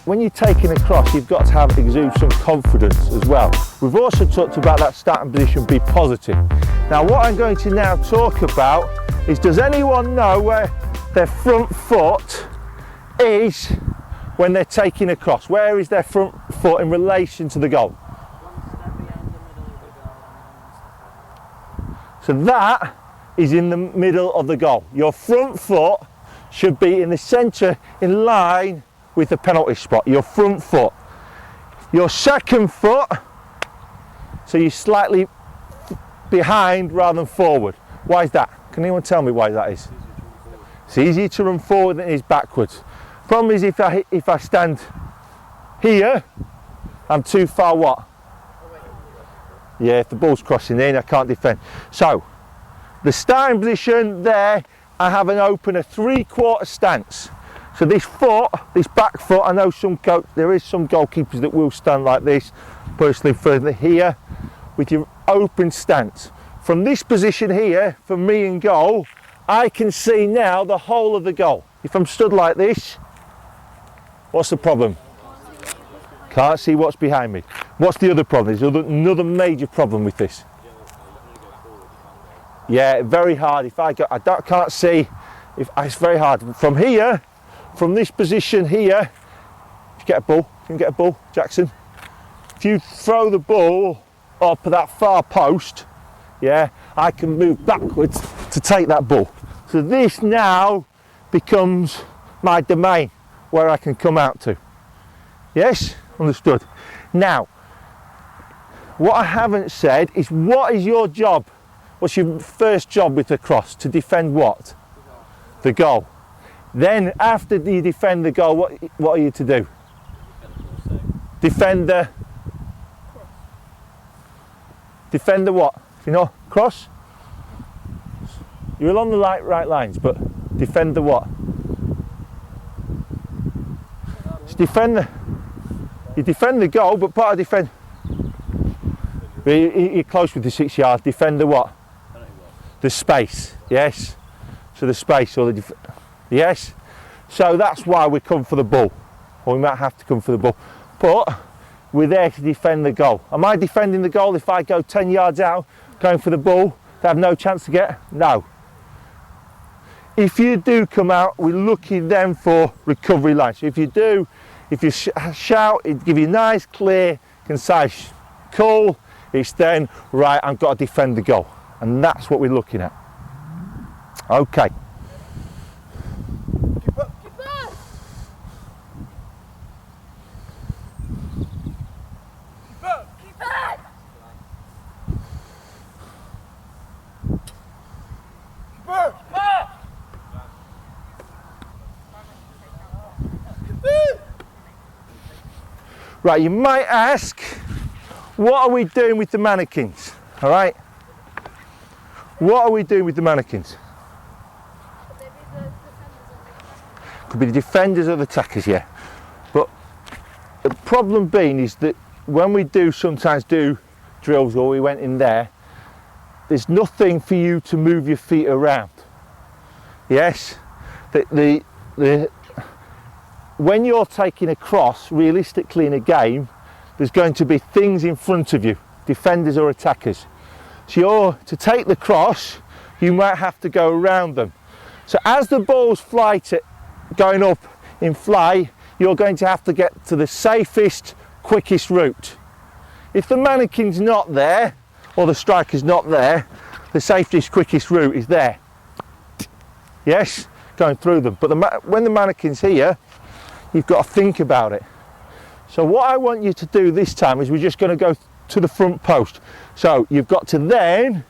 when you're taking a cross, you've got to exude some confidence as well. We've also talked about that starting position be positive. Now what I'm going to now talk about is, does anyone know where their front foot is when they're taking a cross? Where is their front foot in relation to the goal? So that is in the middle of the goal. Your front foot should be in the centre, in line with the penalty spot, your front foot. Your second foot, so you're slightly behind rather than forward. Why is that? Can anyone tell me why that is? It's easier to run forward than it is backwards. Problem is, if I stand here, I'm too far what? Yeah, if the ball's crossing in, I can't defend. So, the starting position there, I have an open, a 3/4 stance. So this foot, this back foot, I know there is some goalkeepers that will stand like this, personally further here, with your open stance. From this position here, for me in goal, I can see now the whole of the goal. If I'm stood like this, what's the problem? Can't see what's behind me. What's the other problem? There's another major problem with this. Yeah, very hard. If can't see, it's very hard. From here, from this position here, if you get a ball, Jackson. If you throw the ball up that far post, yeah, I can move backwards to take that ball. So this now becomes my domain where I can come out to. Yes, understood. Now, what I haven't said is, what is your job? What's your first job with the cross? To defend what? The goal. Then after you defend the goal, what are you to do? Defend the what? You know, cross? You're along the right lines, but defend the what? You defend the goal, but part of defend. You're close with the 6 yards. Defend the what? The space. Yes. So the space, or the yes. So that's why we come for the ball, or we might have to come for the ball. But we're there to defend the goal. Am I defending the goal if I go 10 yards out, going for the ball, to have no chance to get? No. If you do come out, we're looking then for recovery lines. So if you shout, it give you a nice, clear, concise call. It's then, right, I've got to defend the goal. And that's what we're looking at. Okay. Right, you might ask, what are we doing with the mannequins? All right? What are we doing with the mannequins? Could be the defenders or the attackers, yeah. But the problem being is that when we sometimes do drills, or we went in there, there's nothing for you to move your feet around. Yes? When you're taking a cross, realistically in a game, there's going to be things in front of you, defenders or attackers. So to take the cross, you might have to go around them. So as the balls going up in fly, you're going to have to get to the safest, quickest route. If the mannequin's not there, or the striker's not there, the safest, quickest route is there. Yes, going through them. But when the mannequin's here, you've got to think about it. So what I want you to do this time is, we're just going to go to the front post. So you've got to then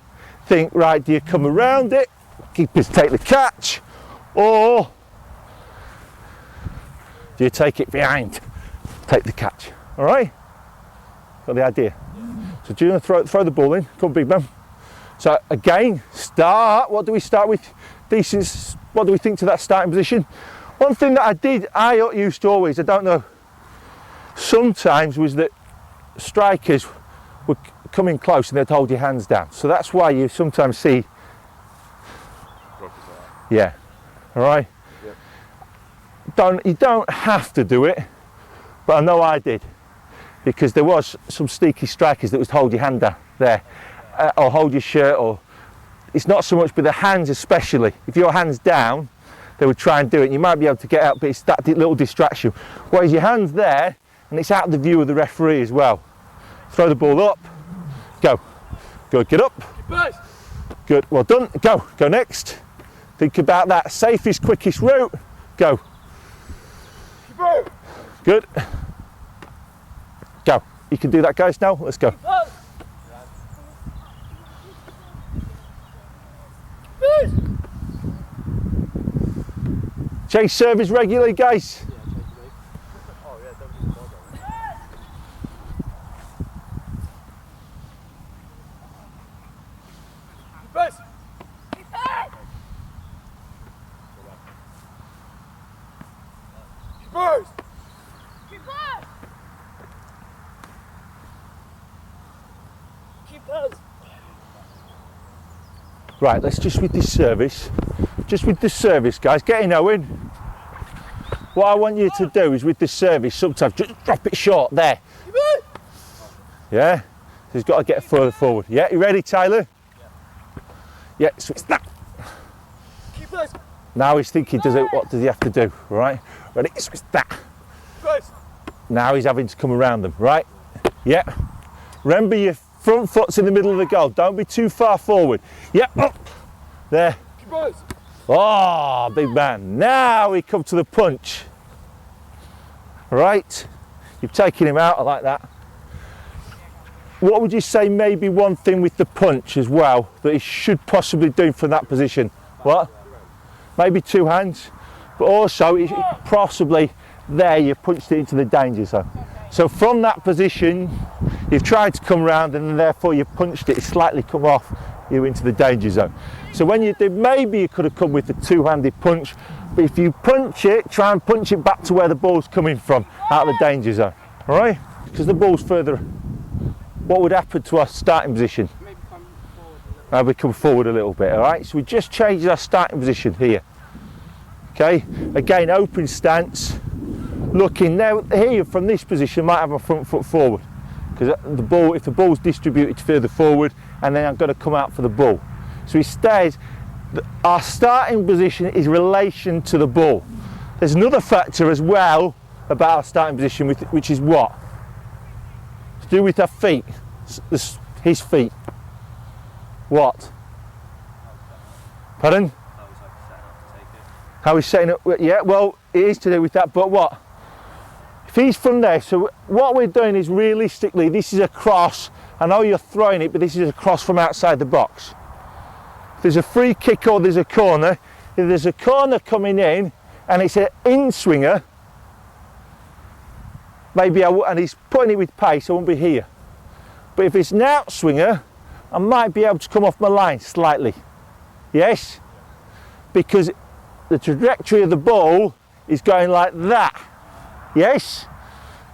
think, right, do you come around it, keepers take the catch, or do you take it behind, take the catch? All right? Got the idea? So do you want to throw the ball in? Come on, big man. So again, what do we start with? Decent, what do we think to that starting position? One thing that I used to always, I don't know, sometimes, was that strikers would come in close and they'd hold your hands down. So that's why you sometimes see, yeah, all right? Yep. You don't have to do it, but I know I did, because there was some sneaky strikers that would hold your hand down there, or hold your shirt, or it's not so much, but the hands especially. If your hand's down, they would try and do it. You might be able to get out, but it's that little distraction. Whereas your hand's there, and it's out of the view of the referee as well. Throw the ball up, go. Good, get up. Good, well done. Go next. Think about that safest, quickest route. Go. Good. Go. You can do that, guys, now. Let's go. Change service regularly, guys. Right, let's just with this service. Just with the service, guys, getting Owen. What I want you to do is with the service, sometimes just drop it short there. Yeah, so he's got to get further forward. Yeah, you ready, Tyler? Yeah, so it's that. Now he's thinking, what does he have to do? Right, ready, so it's that. Now he's having to come around them, right? Yeah. Remember your front foot's in the middle of the goal. Don't be too far forward. Yeah, up. There. Oh, big man. Now we come to the punch. Right. You've taken him out, I like that. What would you say maybe one thing with the punch as well that he should possibly do from that position? What? Maybe two hands. But also, it's possibly there you punched it into the danger zone. So from that position, you've tried to come round and therefore you punched it, slightly come off you into the danger zone. So when you did, maybe you could have come with the two-handed punch, but if you punch it, try and punch it back to where the ball's coming from, out of the danger zone, all right? Because the ball's further. What would happen to our starting position? Maybe come forward a little. Maybe come forward a little bit, all right? So we just changed our starting position here. Okay, again, open stance. Looking now here from this position, might have my front foot forward because the ball, if the ball's distributed further forward, and then I'm going to come out for the ball. So instead, our starting position is relation to the ball. There's another factor as well about our starting position, which is what? To do with our feet, his feet. What? Pardon? How he's setting up? Yeah, well, it is to do with that, but what? If he's from there, so what we're doing is realistically, this is a cross. I know you're throwing it, but this is a cross from outside the box. If there's a free kick or there's a corner, if there's a corner coming in and it's an in-swinger, maybe and he's putting it with pace, I won't be here. But if it's an out-swinger, I might be able to come off my line slightly. Yes? Because the trajectory of the ball is going like that. Yes?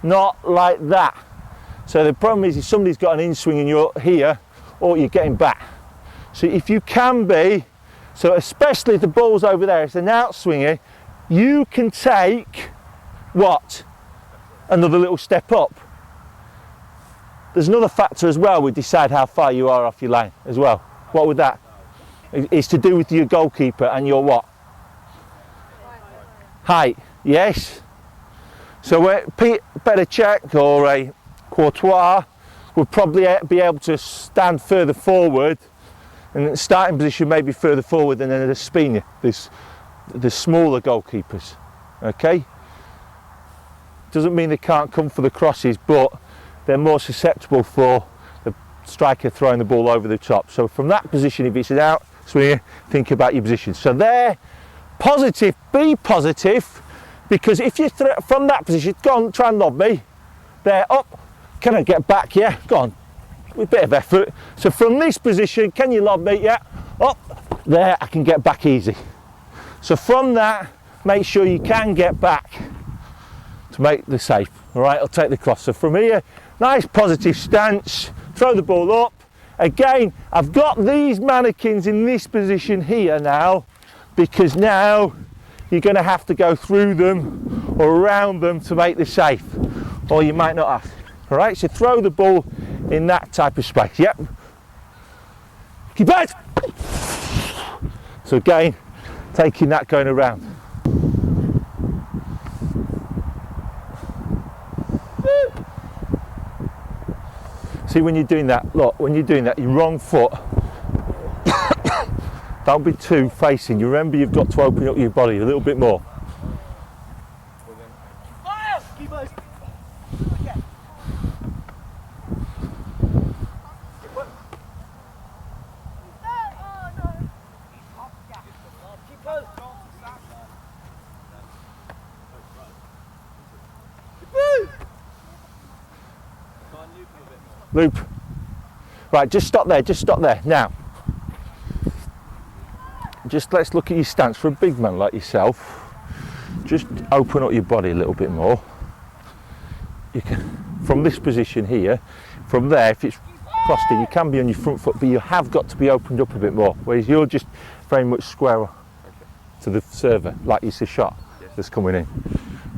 Not like that. So the problem is if somebody's got an in-swing and you're here, or you're getting back. So if you can be, so especially if the ball's over there, it's an out-swinger, you can take, what? Another little step up. There's another factor as well, we decide how far you are off your line as well. What would that? It's to do with your goalkeeper and your what? Height, yes. So better check or a Courtois would probably be able to stand further forward, and the starting position may be further forward than the Spina, the smaller goalkeepers. Okay? Doesn't mean they can't come for the crosses, but they're more susceptible for the striker throwing the ball over the top. So from that position, if it's an out swinger, think about your position. So there, positive, be positive, because if you from that position, go on, try and lob me. There, up. Can I get back? Yeah, go on. With a bit of effort. So from this position, can you lob me? Yeah, up. There, I can get back easy. So from that, make sure you can get back to make the save. All right, I'll take the cross. So from here, nice positive stance, throw the ball up. Again, I've got these mannequins in this position here now, because now you're going to have to go through them or around them to make the save. or you might not have. All right, so throw the ball in that type of space. Yep. Keep it. So again, taking that going around. See, when you're doing that, look, when you're doing that, your wrong foot, don't be too facing. You remember you've got to open up your body a little bit more. Loop. Right, just stop there, just stop there. Now, just let's look at your stance. For a big man like yourself, just open up your body a little bit more. You can, from this position here, from there, if it's crossed in, you can be on your front foot, but you have got to be opened up a bit more, whereas you're just very much square to the server, like it's a shot that's coming in.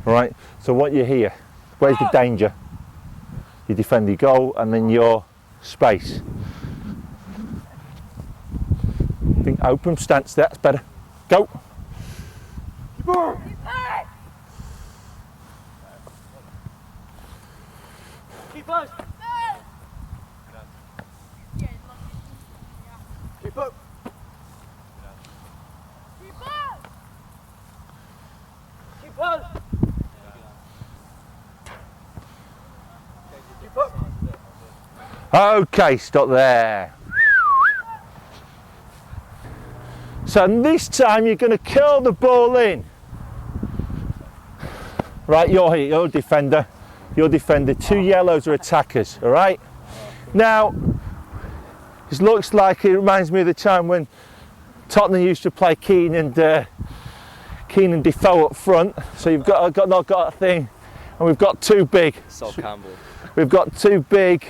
All right, so what you here, where's the danger? You defend your goal and then your space. Think open stance, that's better. Go. Keep us. Keep up. Keep us. Okay, stop there. So this time you're going to curl the ball in. Right, you're here, you're a defender. You're defender. 2 yellows are attackers, all right? Now, it looks like it reminds me of the time when Tottenham used to play Keane and Defoe up front. So you've got a thing, and we've got 2 big. Sol Campbell. We've got two big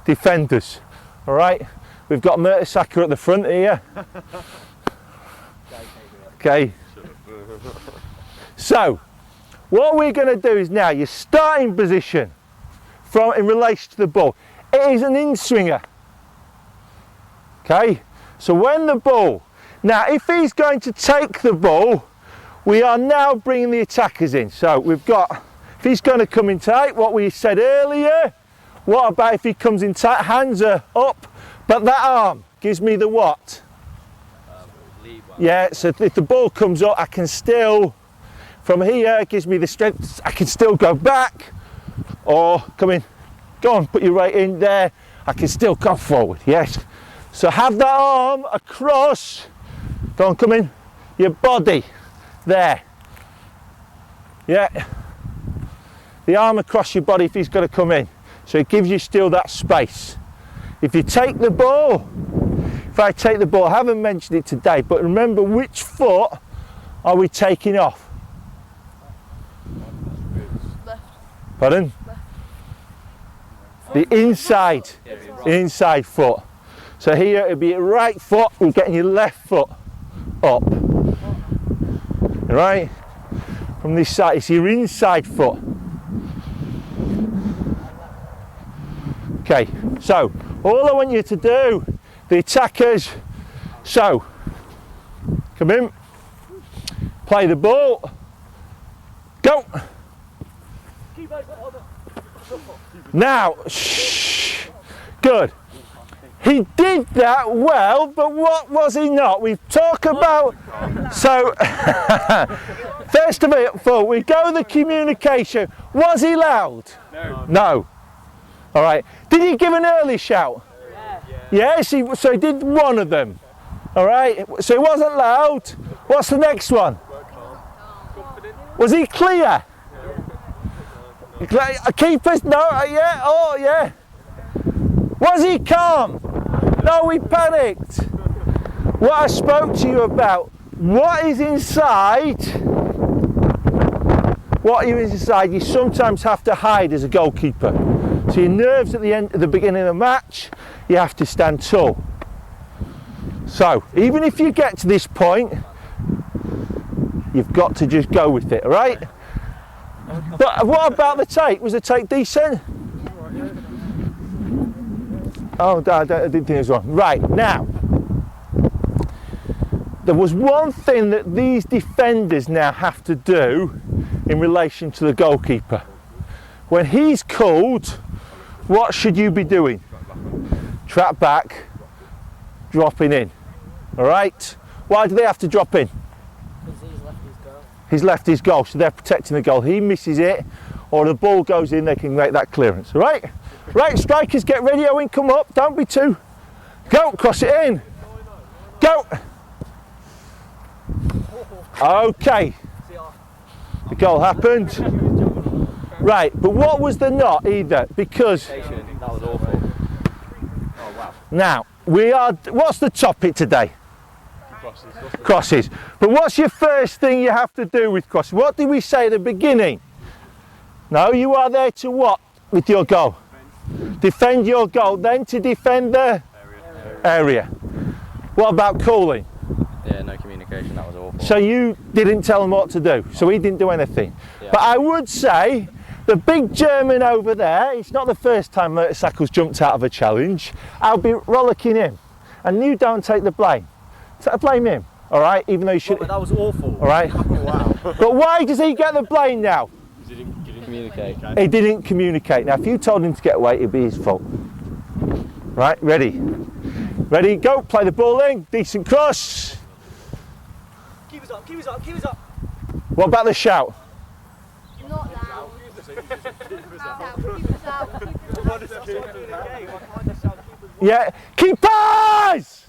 defenders, all right? We've got Mertesacker at the front here. Okay. So, what we're going to do is now your starting position in relation to the ball. It is an in-swinger. Okay. So when the ball, now if he's going to take the ball, we are now bringing the attackers in. So we've got, if he's going to come in tight, what we said earlier. What about if he comes in tight, hands are up, but that arm gives me the what? Yeah, so if the ball comes up, I can still, from here, it gives me the strength, I can still go back, or come in, go on, put your weight in there, I can still go forward, yes. So have that arm across, go on, come in, your body, there. Yeah, the arm across your body if he's going to come in. So it gives you still that space. If you take the ball, if I take the ball, I haven't mentioned it today, but remember which foot are we taking off? Left. Pardon? Left. The inside, inside foot. So here it'll be your right foot, we're getting your left foot up. Right? From this side, it's your inside foot. Okay, so all I want you to do, the attackers, so come in, play the ball, go. Now, shh, good. He did that well, but what was he not? We talk about, so first of all, we go the communication. Was he loud? No. No. All right. Did he give an early shout? Yeah. Yes, so he did one of them. All right. So he wasn't loud. What's the next one? Was he clear? Keepers? No. Yeah. Oh, yeah. Was he calm? No, we panicked. What I spoke to you about. What is inside? What is inside? You sometimes have to hide as a goalkeeper. So your nerves at the beginning of the match, you have to stand tall. So even if you get to this point, you've got to just go with it, all right? But what about the take? Was the take decent? Oh, I didn't think it was wrong. Right, now, there was one thing that these defenders now have to do in relation to the goalkeeper. When he's called, what should you be doing? Trap back, dropping in. All right? Why do they have to drop in? Because he's left his goal. He's left his goal, so they're protecting the goal. He misses it, or the ball goes in, they can make that clearance. All right? Right, strikers, get ready. Owen, come up. Don't be too. Go, cross it in. Go. Okay. The goal happened. Right, but what was the not either? Because That was awful. Oh wow. now what's the topic today? Crosses. Crosses. But what's your first thing you have to do with crosses? What did we say at the beginning? No, you are there to what with your goal? Defend your goal, then to defend the area. What about calling? Yeah, no communication. That was awful. So you didn't tell him what to do, so he didn't do anything. Yeah. But I would say the big German over there, it's not the first time Mertesackle's jumped out of a challenge. I'll be rollicking him, and you don't take the blame. Blame him, all right? Even though you should. But that was awful. All right. Wow. But why does he get the blame now? He didn't communicate. He didn't communicate. Now, if you told him to get away, it'd be his fault. Right, ready? Ready, go, play the ball in, decent cross. Keep us up, keep us up, keep us up. What about the shout? Not now. Yeah, keepers!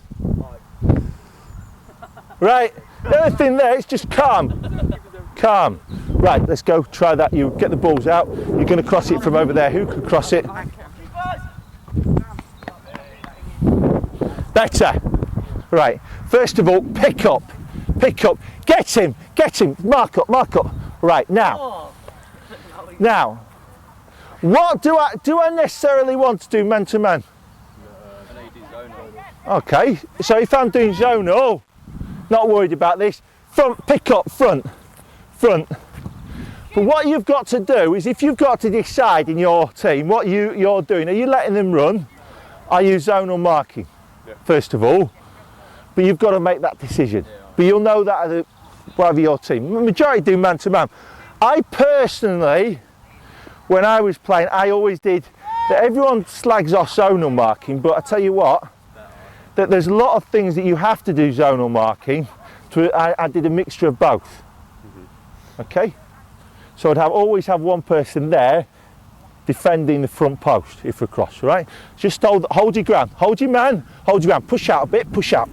Right, the other thing there is just calm. Calm. Right, let's go, try that. You get the balls out. You're going to cross it from over there. Who can cross it? Better. Right, first of all, pick up. Get him, mark up. Right, now, what do I necessarily want to do man to man? Okay, so if I'm doing zonal, not worried about this. Front, pick up, front. But what you've got to do is, if you've got to decide in your team what you're doing, are you letting them run? Are you zonal marking, first of all? But you've got to make that decision. But you'll know that at whatever your team. The majority do man to man. I personally, when I was playing, I always did that. Everyone slags off zonal marking, but I tell you what, that there's a lot of things that you have to do zonal marking. I did a mixture of both. Okay, so I'd always have one person there defending the front post if we're cross, right? Just hold your ground, hold your man, push out a bit, push out.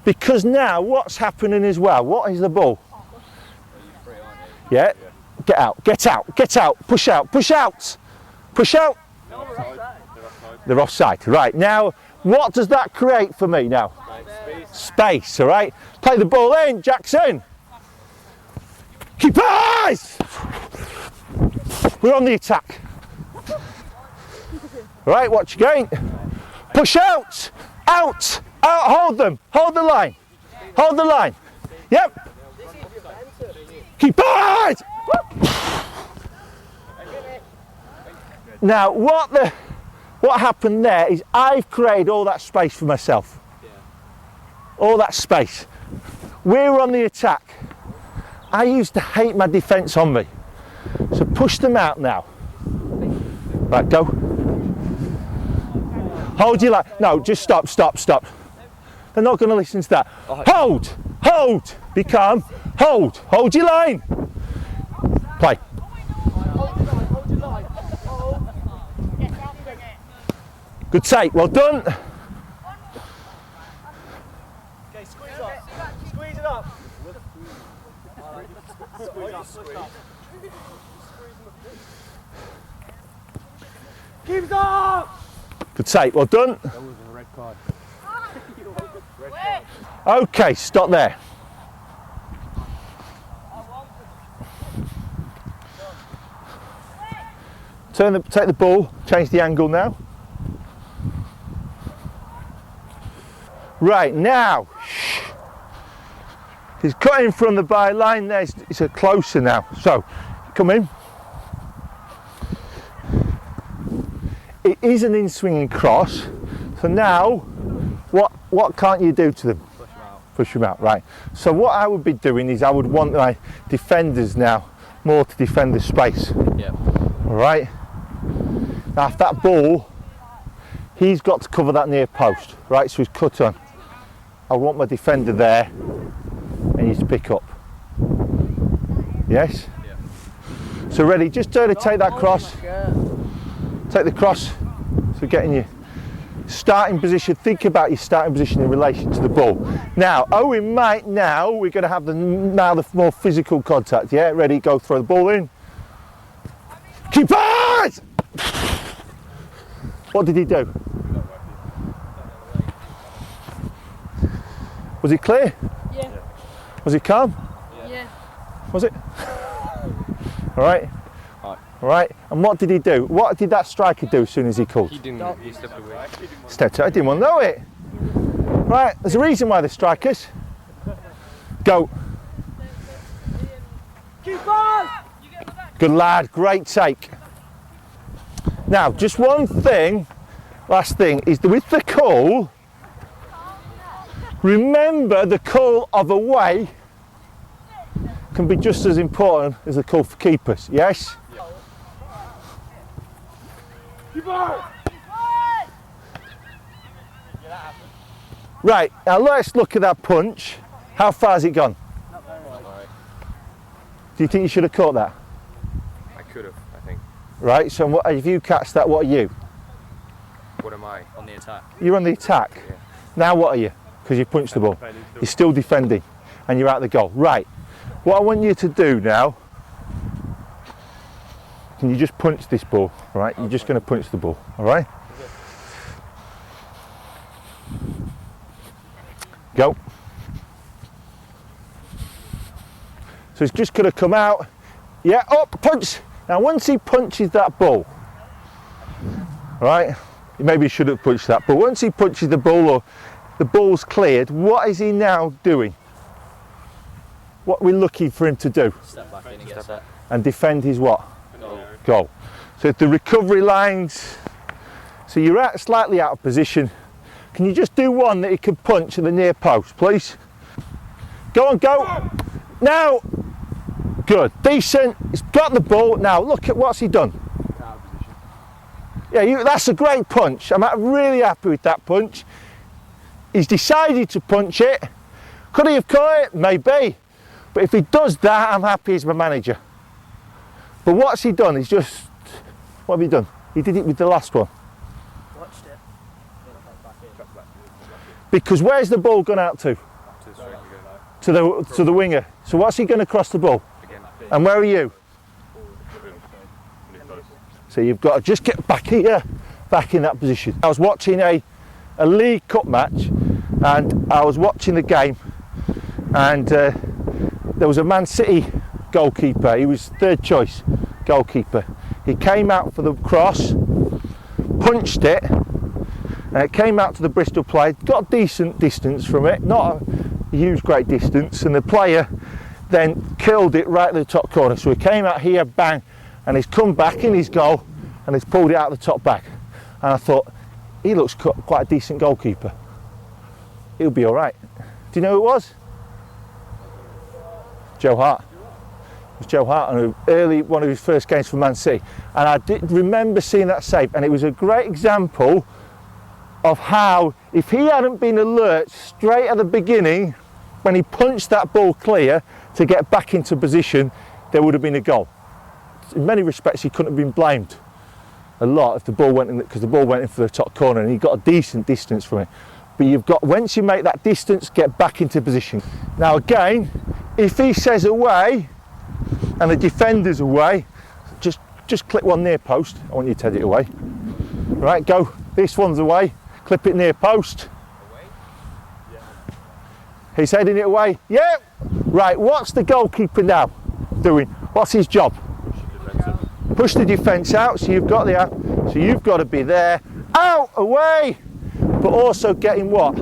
Because now what's happening as well? What is the ball? Yeah, get out, push out. They're offside, right? Now, what does that create for me now? Space, all right? Play the ball in, Jackson. Keep eyes! We're on the attack. Right, watch your game. Push out, hold them, hold the line. Yep. Keep eyes! Now, what happened there is I've created all that space for myself. All that space. We're on the attack. I used to hate my defence on me. So push them out now. Right, go. Hold your line. No, just stop. They're not going to listen to that. Hold. Be calm. Hold your line. Play. Good take, well done. Okay, squeeze it up. Keep it up! Good take, well done. That was a red card. Okay, stop there. Take the ball, change the angle now. Right, now, he's cutting from the byline there, it's closer now. So, come in. It is an in-swinging cross, so now what can't you do to them? Push them out. Push them out, right. So what I would be doing is I would want my defenders now more to defend the space. Yep. All right. Now if that ball, he's got to cover that near post, right? So he's cut on. I want my defender there, and you to pick up. Yes. Yeah. So ready? Just take that cross. Take the cross. So getting your starting position. Think about your starting position in relation to the ball. Now, we're going to have the more physical contact. Yeah, ready? Go throw the ball in. Keepers! What did he do? Was it clear? Yeah. Was it calm? Yeah. Was it? All right. All right. And what did he do? What did that striker do as soon as he called? He didn't. He stepped away. Stepped out. I didn't want to know it. Right. There's a reason why they're strikers. Go. Keeper! Good lad. Great take. Now, just one thing. Last thing is with the call. Remember, the call of away can be just as important as the call for keepers. Yes. Right, now let's look at that punch. How far has it gone? Do you think you should have caught that? I could have, I think. Right, so what, if you catch that, what are you? What am I? On the attack. You're on the attack. Yeah. Now what are you? Because you punched the ball. You're still defending and you're out the goal. Right, what I want you to do now, can you just punch this ball, right? You're just going to punch the ball, all right? Go. So he's just going to come out. Yeah, up, punch. Now once he punches that ball, right? Maybe he shouldn't have punched that, but once he punches the ball or the ball's cleared, what is he now doing? What we're looking for him to do? Step back in and get set. And defend his what? Goal. Goal. So if the recovery lines, so you're slightly out of position, can you just do one that he can punch at the near post, please? Go on, go. Now, good, decent, he's got the ball. Now look at what's he done. Yeah, that's a great punch. I'm really happy with that punch. He's decided to punch it. Could he have caught it? Maybe. But if he does that, I'm happy as my manager. But what's he done? He's just, what have he done? He did it with the last one. Watched it. Because where's the ball gone out to? To the winger. So what's he going to cross the ball? And where are you? So you've got to just get back here, back in that position. I was watching a League Cup match, and I was watching the game, and there was a Man City goalkeeper. He was third choice goalkeeper. He came out for the cross, punched it, and it came out to the Bristol player. Got a decent distance from it, not a huge great distance, and the player then killed it right at the top corner. So he came out here, bang, and he's come back in his goal and he's pulled it out of the top bag. And I thought, he looks quite a decent goalkeeper. He'll be all right. Do you know who it was? Joe Hart. It was Joe Hart on one of his first games for Man City. And I did remember seeing that save, and it was a great example of how, if he hadn't been alert straight at the beginning, when he punched that ball clear to get back into position, there would have been a goal. In many respects, he couldn't have been blamed a lot if the ball went in, because the ball went in for the top corner and he got a decent distance from it. But you've got, once you make that distance, get back into position. Now again, if he says away and the defender's away, just clip one near post. I want you to head it away. Right, go. This one's away. Clip it near post. He's heading it away. Yeah. Right, what's the goalkeeper now doing? What's his job? Push the defence out, so you've got to be there. Out, away. But also getting what?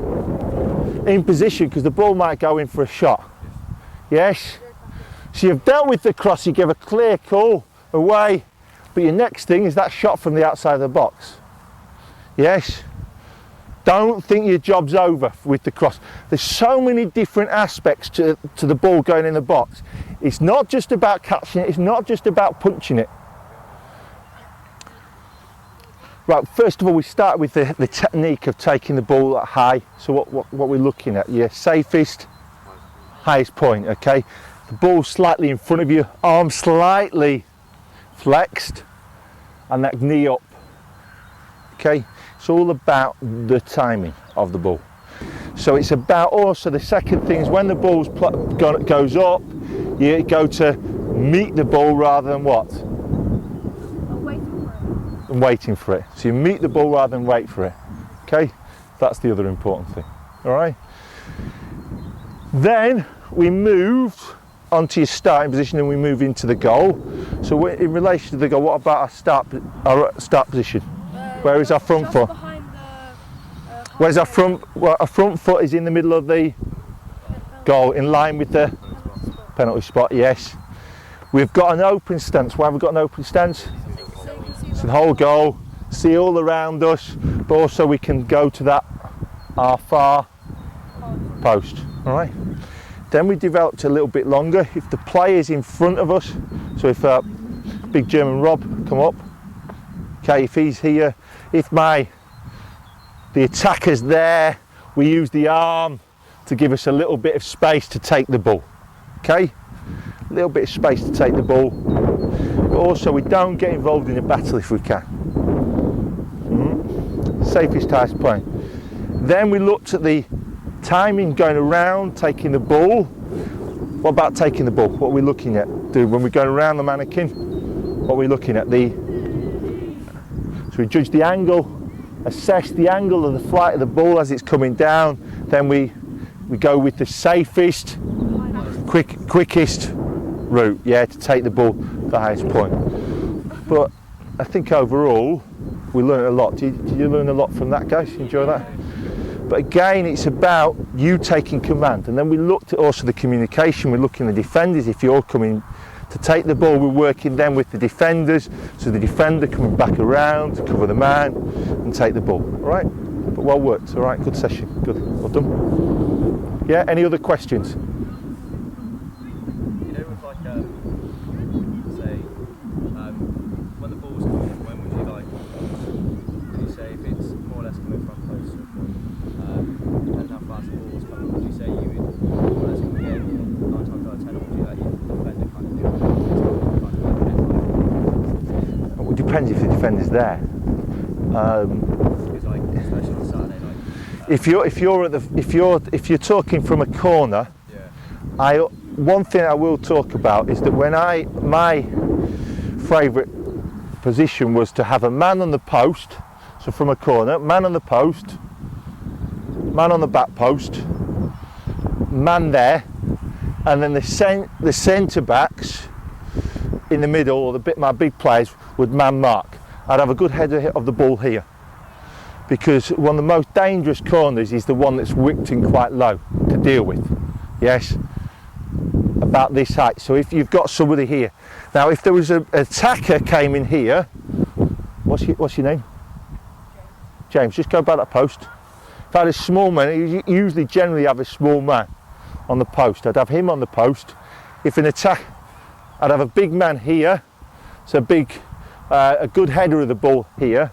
In position, because the ball might go in for a shot. Yes? So you've dealt with the cross, you give a clear call away, but your next thing is that shot from the outside of the box. Yes? Don't think your job's over with the cross. There's so many different aspects to the ball going in the box. It's not just about catching it, it's not just about punching it. Right, first of all, we start with the technique of taking the ball at high. So what we're looking at, your safest, highest point, okay? The ball's slightly in front of you, arm slightly flexed, and that knee up, okay? It's all about the timing of the ball. So it's about also, the second thing is when the ball goes up, you go to meet the ball rather than what? And waiting for it. So you meet the ball rather than wait for it. Okay? That's the other important thing. Alright? Then we move onto your starting position and we move into the goal. So in relation to the goal, what about our start position? Where is our front foot? Where's our front? Well, our front foot is in the middle of the goal, in line with the penalty spot. Yes. We've got an open stance. Why have we got an open stance? So the whole goal, see all around us, but also we can go to our far post. All right. Then we developed a little bit longer. If the player's in front of us, so if big German Rob come up, okay, if he's here, if the attacker's there, we use the arm to give us a little bit of space to take the ball. Okay, a little bit of space to take the ball. But also we don't get involved in a battle if we can. Safest, highest point. Then we looked at the timing going around, taking the ball. What about taking the ball? What are we looking at? When we're going around the mannequin, what are we looking at? So we judge the angle, assess the angle of the flight of the ball as it's coming down. Then we go with the safest, quickest route, yeah, to take the ball to the highest point. But I think overall we learned a lot. Did you learn a lot from that, guys? Enjoy that? But again, it's about you taking command. And then we looked at also the communication. We're looking at the defenders. If you're coming to take the ball, we're working then with the defenders. So the defender coming back around to cover the man and take the ball. All right? But well worked. All right, good session. Good. Well done. Yeah, any other questions? You know, with like, say, when the ball's coming in, when would you say if it's more or less coming from close to a point, depending how fast the ball's coming, would you say you would more or less come in, 9 times out of 10, or would you let your defender kind of do it? It depends if the defender's there. Because like, especially on Saturday night. If you're talking from a corner, Yeah. One thing I will talk about is that my favourite position was to have a man on the post, so from a corner, man on the post, man on the back post, man there, and then the centre backs in the middle, or my big players would man mark. I'd have a good header of the ball here, because one of the most dangerous corners is the one that's whipped in quite low to deal with. Yes, about this height. So if you've got somebody here, now if there was an attacker came in here, what's your name? James. Just go by that post. If I had a small man, you usually generally have a small man on the post. I'd have him on the post. If an attack, I'd have a big man here, so a good header of the ball here.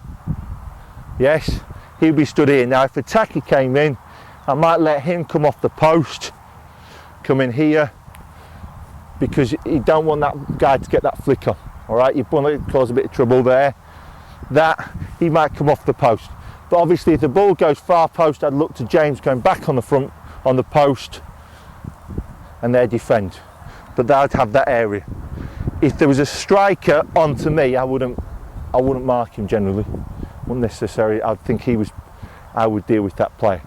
Yes, he'll be stood here. Now if attacker came in, I might let him come off the post, come in here, because you don't want that guy to get that flick on. All right, you want to cause a bit of trouble there. That he might come off the post. But obviously if the ball goes far post, I'd look to James going back on the front, on the post, and there defend. But I'd have that area. If there was a striker onto me, I wouldn't mark him generally. Wouldn't necessarily. I'd think I would deal with that player.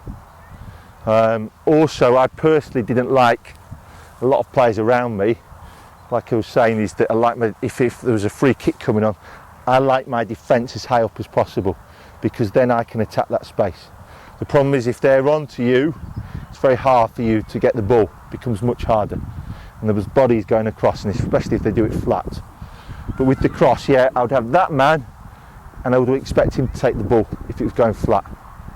Also, I personally didn't like a lot of players around me. Like I was saying, is that I like if there was a free kick coming on, I like my defence as high up as possible, because then I can attack that space. The problem is if they're onto you, it's very hard for you to get the ball. It becomes much harder. and there was bodies going across, and especially if they do it flat. But with the cross, yeah, I would have that man, and I would expect him to take the ball if it was going flat.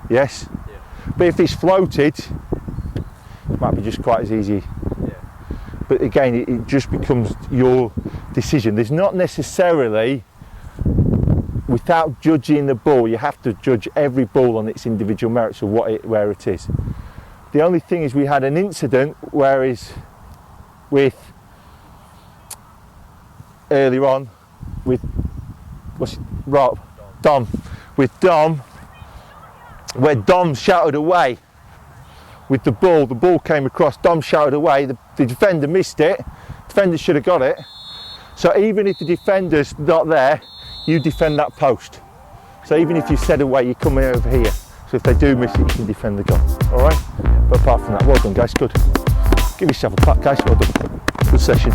Yes? Yeah. But if it's floated, it might be just quite as easy. Yeah. But again, it just becomes your decision. There's not necessarily, without judging the ball, you have to judge every ball on its individual merits of where it is. The only thing is we had an incident earlier on with Dom, where Dom shouted away with the ball came across, Dom shouted away, the defender missed it, defender should have got it. So even if the defender's not there, you defend that post. So even if you said away, you're coming over here. So if they do miss it, you can defend the goal, all right? But apart from that, well done guys, good. Give yourself a clap guys, well done. Good session.